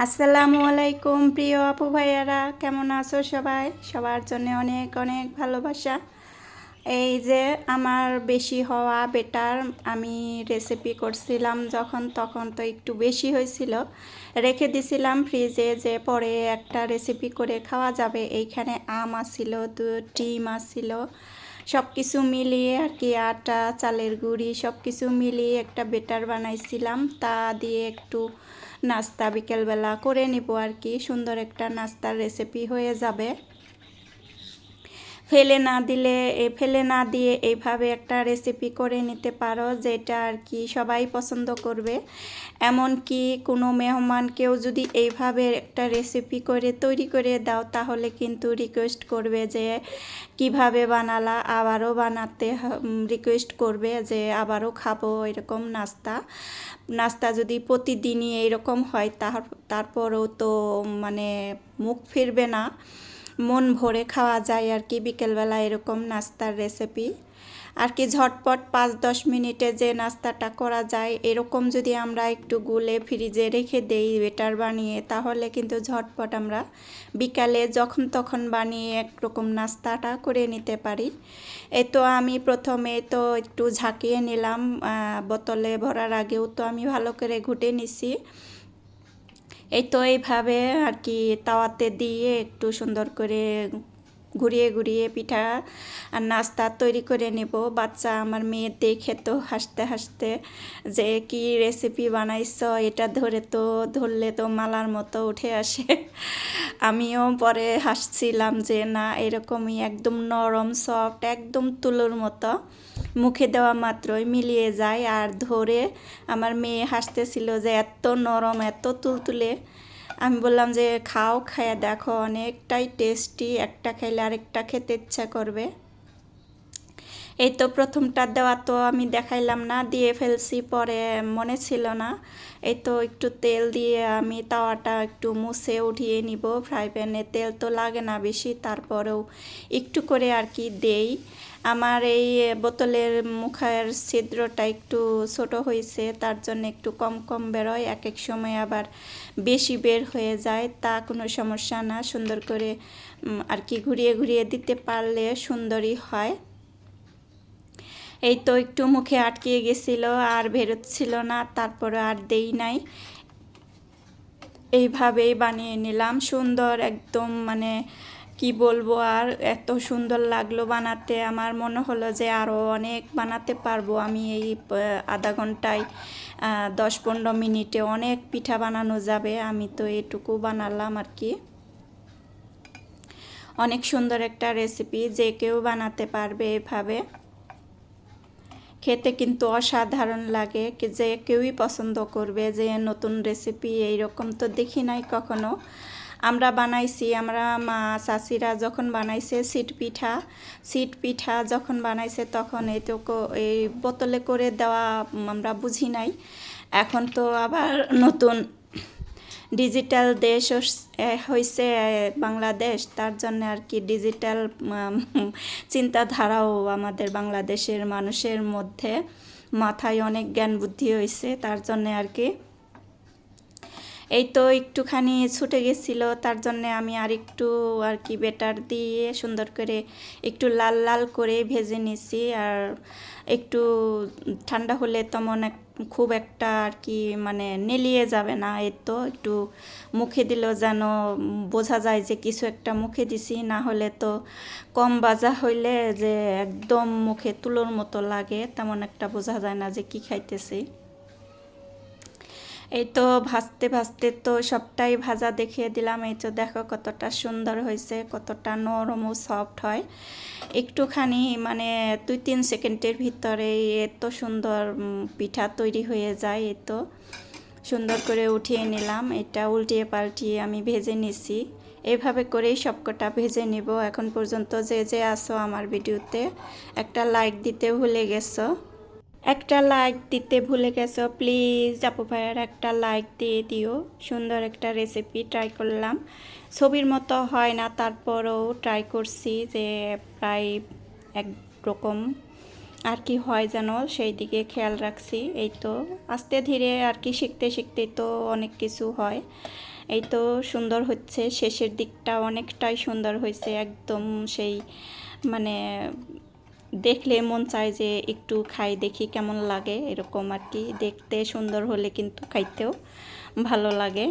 আসসালামু আলাইকুম প্রিয় আপু ভাইয়ারা, কেমন আছো সবাই? সবার জন্য অনেক অনেক ভালোবাসা। এই যে আমার বেশি হওয়া বেটার আমি রেসিপি করছিলাম যখন, তখন তো একটু বেশি হয়েছিল, রেখে দিছিলাম ফ্রিজে যে পরে একটা রেসিপি করে খাওয়া যাবে। এইখানে আম আসছিল, তো ডিম আসছিল, সব কিছু মিলিয়ে আর কি আটা চালের গুঁড়ি সব কিছু মিলিয়ে একটা বেটার বানাইছিলাম। তা দিয়ে একটু নাস্তা বিকেলবেলা করে নিব আর কি, সুন্দর একটা নাস্তার রেসিপি হয়ে যাবে। ফেলে না দিয়ে এইভাবে একটা রেসিপি করে নিতে পারো, যেটা আর কি সবাই পছন্দ করবে। এমন কি কোনো মেহমানকেও যদি এইভাবে একটা রেসিপি করে তৈরি করে দাও, তাহলে কিন্তু রিকোয়েস্ট করবে যে কিভাবে বানালা, আবারও বানাতে রিকোয়েস্ট করবে যে আবারও খাবো এরকম নাস্তা। নাস্তা যদি প্রতিদিনই এইরকম হয় তারপরেও তো মানে মুখ ফিরবে না, মন ভরে খাওয়া যায় আর কি বিকেলবেলা এরকম নাস্তার রেসিপি। আর কি ঝটপট 5-10 মিনিটে যে নাস্তাটা করা যায়, এরকম যদি আমরা একটু গুলে ফ্রিজে রেখে দেই বেটার বানিয়ে, তাহলে কিন্তু ঝটপট আমরা বিকালে যখন তখন বানিয়ে একরকম নাস্তাটা করে নিতে পারি। এই তো আমি প্রথমে তো একটু ঝাঁকিয়ে নিলাম, বোতলে ভরার আগেও তো আমি ভালো করে ঘুটে নিছি। এই তো এইভাবে আর কি তাওয়াতে দিয়ে একটু সুন্দর করে ঘুরিয়ে ঘুরিয়ে পিঠা আর নাস্তা তৈরি করে নেব। বাচ্চা আমার মেয়ে দেখে তো হাসতে হাসতে যে কি রেসিপি বানাইছো, এটা ধরলে তো মালার মতো উঠে আসে। আমিও পরে হাসছিলাম যে না, এরকমই একদম নরম সফট, একদম তুলোর মতো, মুখে দেওয়া মাত্রই মিলিয়ে যায়। আর ধরে আমার মেয়ে হাসতেছিল যে এত নরম, এত তুলতুলে। আমি বললাম যে খাও, খাইয়া দেখো, অনেকটাই টেস্টি, একটা খাইলে আরেকটা খেতে ইচ্ছা করবে। এই তো প্রথমটা দেওয়া তো আমি দেখাইলাম না, দিয়ে ফেলছি, পরে মনে ছিল না। এই তো একটু তেল দিয়ে আমি তাওয়াটা একটু মুছে উঠিয়ে নিব। ফ্রাই প্যানে তেল তো লাগে না বেশি, তারপরেও একটু করে আর কি দেই। আমার এই বোতলের মুখের ছিদ্রটা একটু ছোট হয়েছে, তার জন্য একটু কম কম বেরোয়, এক এক সময় আবার বেশি বের হয়ে যায়। তা কোনো সমস্যা না, সুন্দর করে আর কি ঘুরিয়ে ঘুরিয়ে দিতে পারলে সুন্দরই হয়। এই তো একটু মুখে আটকে গেছিল আর বেরোচ্ছিল না, তারপরে আর দেই নাই। এইভাবেই বানিয়ে নিলাম, সুন্দর একদম, মানে কি বলবো, আর এত সুন্দর লাগলো বানাতে। আমার মনে হলো যে আরও অনেক বানাতে পারবো আমি এই আধা ঘন্টায়, 10-15 মিনিটে অনেক পিঠা বানানো যাবে। আমি তো এটুকু বানালাম আর কি। অনেক সুন্দর একটা রেসিপি, যে কেউ বানাতে পারবে এভাবে। খেতে কিন্তু অসাধারণ লাগে, যে কেউই পছন্দ করবে যে নতুন রেসিপি এইরকম তো দেখি নাই কখনো। আমরা বানাইছি, আমরা মা চাচিরা যখন বানাইছে সিট পিঠা যখন বানাইছে, তখন এই বোতলে করে দেওয়া আমরা বুঝি নাই। এখন তো আবার নতুন ডিজিটাল দেশ হয়েছে বাংলাদেশ, তার জন্য আর কি ডিজিটাল চিন্তাধারাও আমাদের বাংলাদেশের মানুষের মধ্যে, মাথায় অনেক জ্ঞান বুদ্ধি হয়েছে, তার জন্য আর কি। এই তো একটুখানি ছুটে গেছিলো, তার জন্যে আমি আর একটু আর কি বেটার দিয়ে সুন্দর করে একটু লাল লাল করে ভেজে নিছি। আর একটু ঠান্ডা হলে তেমন খুব একটা আর কি মানে নেলিয়ে যাবে না। এই তো একটু মুখে দিলেও যেন বোঝা যায় যে কিছু একটা মুখে দিছি, না হলে তো কম ভাজা হইলে যে একদম মুখে তুলোর মতো লাগে, তেমন একটা বোঝা যায় না যে কি খাইতেছি। এই তো ভাজতে ভাজতে তো সবটাই ভাজা দেখিয়ে দিলাম। এই তো দেখো কতটা সুন্দর হয়েছে, কতটা নরম ও সফট হয়। একটুখানি মানে 2-3 সেকেন্ডের ভিতরে এত সুন্দর পিঠা তৈরি হয়ে যায়। এই তো সুন্দর করে উঠিয়ে নিলাম, এটা উল্টিয়ে পাল্টিয়ে আমি ভেজে নিছি। এইভাবে করেই সবকটা ভেজে নিব। এখন পর্যন্ত যে যে আসো আমার ভিডিওতে, একটা লাইক দিতে ভুলে গেছো, প্লিজ আপু ভাইয়ার একটা লাইক দিয়ে দিও। সুন্দর একটা রেসিপি ট্রাই করলাম, ছবির মতো হয় না, তারপরেও ট্রাই করছি যে প্রায় একরকম আর কি হয় যেন, সেই দিকে খেয়াল রাখছি। এই তো আস্তে ধীরে আর কি শিখতে শিখতে তো অনেক কিছু হয়। এই তো সুন্দর হচ্ছে, শেষের দিকটা অনেকটাই সুন্দর হয়েছে, একদম সেই মানে দেখলে মন চায় যে একটু খাই দেখি কেমন লাগে, এরকম আর কি। দেখতে সুন্দর হলে কিন্তু খাইতেও ভালো লাগে।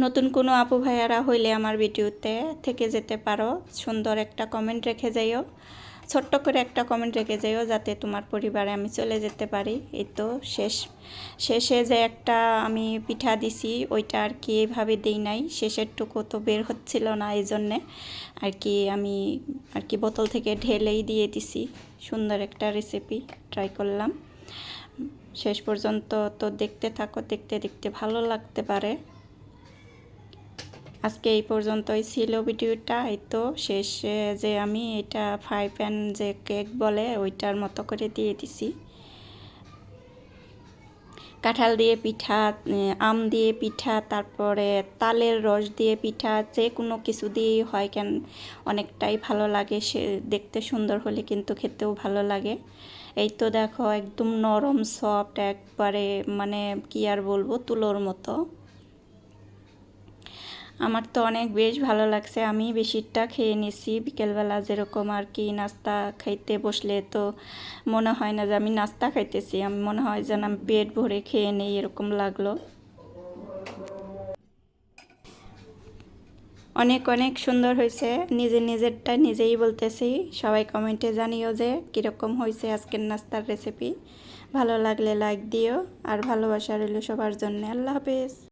নতুন কোনো আপু ভাইয়ারা হইলে আমার ভিডিওতে থেকে যেতে পারো, সুন্দর একটা কমেন্ট রেখে যাইও, ছোট্ট করে একটা কমেন্ট রেখে যাইও, যাতে তোমার পরিবারে আমি চলে যেতে পারি। এই তো শেষে যে একটা আমি পিঠা দিছি ওইটা আর কি এইভাবে দিই নাই, শেষের টুকু তো বের হচ্ছিল না, এই জন্যে আর কি আমি আর কি বোতল থেকে ঢেলেই দিয়ে দিছি। সুন্দর একটা রেসিপি ট্রাই করলাম। শেষ পর্যন্ত তো দেখতে থাকো, দেখতে দেখতে ভালো লাগতে পারে। আজকে এই পর্যন্তই ছিল ভিডিওটা। এই তো শেষে যে আমি এটা ফ্রাই প্যান যে কেক বলে ওইটার মতো করে দিয়ে দিছি। কাঁঠাল দিয়ে পিঠা, আম দিয়ে পিঠা, তারপরে তালের রস দিয়ে পিঠা, যে কোনো কিছু দিয়েই হয় কেন অনেকটাই ভালো লাগে। সে দেখতে সুন্দর হলে কিন্তু খেতেও ভালো লাগে। এই তো দেখো একদম নরম সফট, একবারে মানে কি আর বলবো, তুলোর মতো। আমার তো অনেক বেশ ভালো লাগছে, আমি বেশিরটা খেয়ে নিছি। বিকেলবেলা যেরকম আর কি নাস্তা খাইতে বসলে তো মনে হয় না যে আমি নাস্তা খাইতেছি, আমি মনে হয় যেন আমি পেট ভরে খেয়ে নেই, এরকম লাগলো। অনেক অনেক সুন্দর হয়েছে, নিজেরটা নিজেই বলতেছি। সবাই কমেন্টে জানিও যে কীরকম হয়েছে আজকের নাস্তার রেসিপি। ভালো লাগলে লাইক দিও, আর ভালোবাসা রইল সবার জন্য। আল্লাহ হাফেজ।